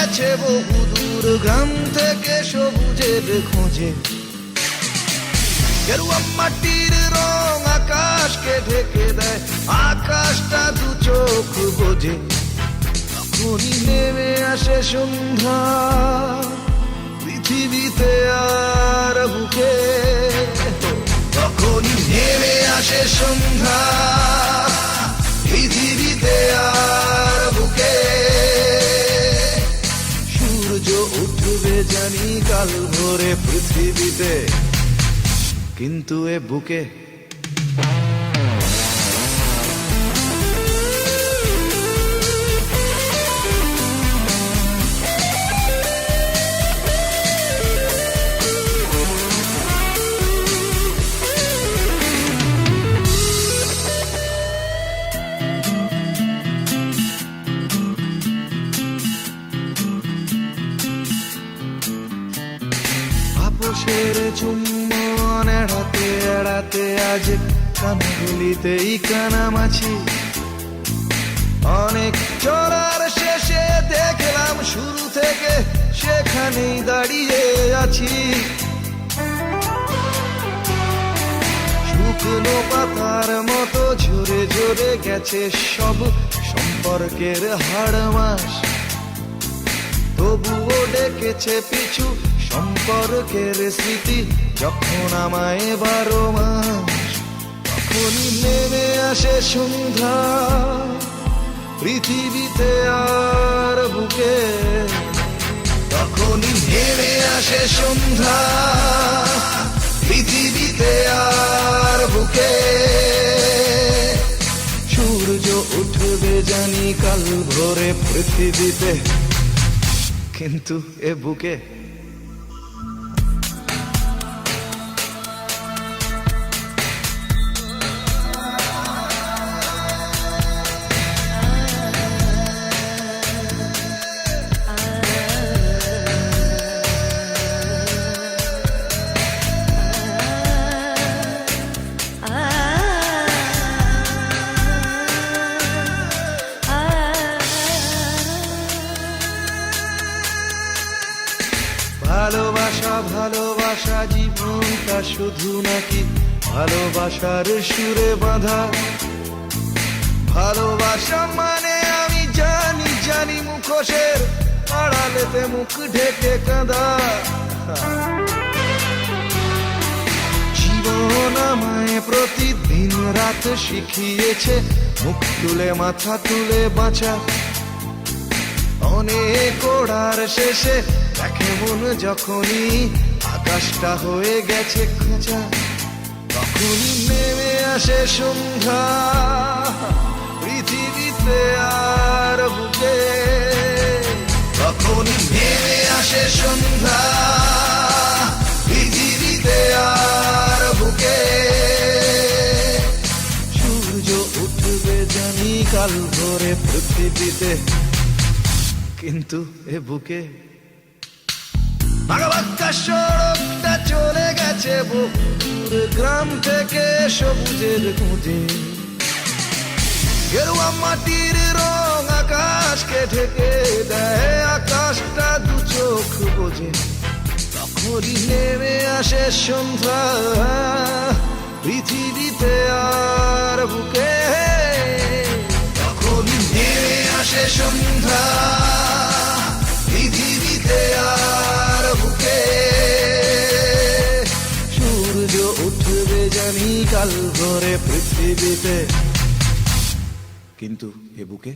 গেছে বহু দূর গ্রাম থেকে সবুজের খোঁজে। গেরুয়া মাটির রং আকাশকে ঢেকে দেয়, আকাশটা দু চোখ বোঝে। তখনই নেমে আসে সন্ধ্যা পৃথিবীতে আর বুকে, তখনই নেমে আসে সন্ধ্যা পৃথিবীতে আর বুকে। সূর্য উঠবে জানি কাল ভোরে পৃথিবীতে, কিন্তু এ বুকে আপোষের চুম্বন এড়াতে এড়াতে আজ কানগুলিতেই কানামাছি। অনেক চড়ার শেষে দেখলাম শুরু থেকে সেখানেই দাঁড়িয়ে আছি। শুকনো পাতার মতো ঝরে ঝরে গেছে সব সম্পর্কের হাড় মাস, তবুও ডেকেছে পিছু সম্পর্কের স্মৃতি। যখন আমায় 12 মাস, তখনই নেমে আসে সন্ধ্যা পৃথিবীতে আর বুকে, তখনই নেমে আসে সন্ধ্যা পৃথিবীতে আর বুকে। সূর্য উঠবে জানি কাল ভোরে পৃথিবীতে, কিন্তু এ বুকে ভালোবাসা ভালোবাসা জীবনটা শুধু নাকি ভালোবাসার সুরে বাঁধা। ভালোবাসা মানে আমি জানি জানি মুখোশের আড়ালেতে মুখ ঢেকে কাঁদা। জীবন আমায় প্রতিদিন রাত শিখিয়েছে মুখ তুলে মাথা তুলে বাঁচা। অনেক ওড়ার শেষে দেখে মন যখনই আকাশটা হয়ে গেছে খাঁচা, তখনই নেমে আসে সন্ধ্যা পৃথিবীতে আর বুকে, তখনই নেমে আসে সন্ধ্যা পৃথিবীতে আর বুকে। সূর্য উঠবে জানি কাল ভোরে পৃথিবীতে, কিন্তু এ বুকে ভাগাভাগা সড়কটা চলে গেছে বহুদূর গ্রাম থেকে সবুজের খোঁজে। গেরুয়া মাটির রং আকাশকে ঢেকে দেয়, আকাশটা দু চোখ বোঝে। তখনই নেমে আসে সন্ধ্যা পৃথিবীতে আর বুকে, তখনই নেমে আসে সন্ধ্যা পৃথিবীতে আর বুকে। সূর্য উঠবে জানি কাল ভোরে পৃথিবীতে, কিন্তু এ বুকে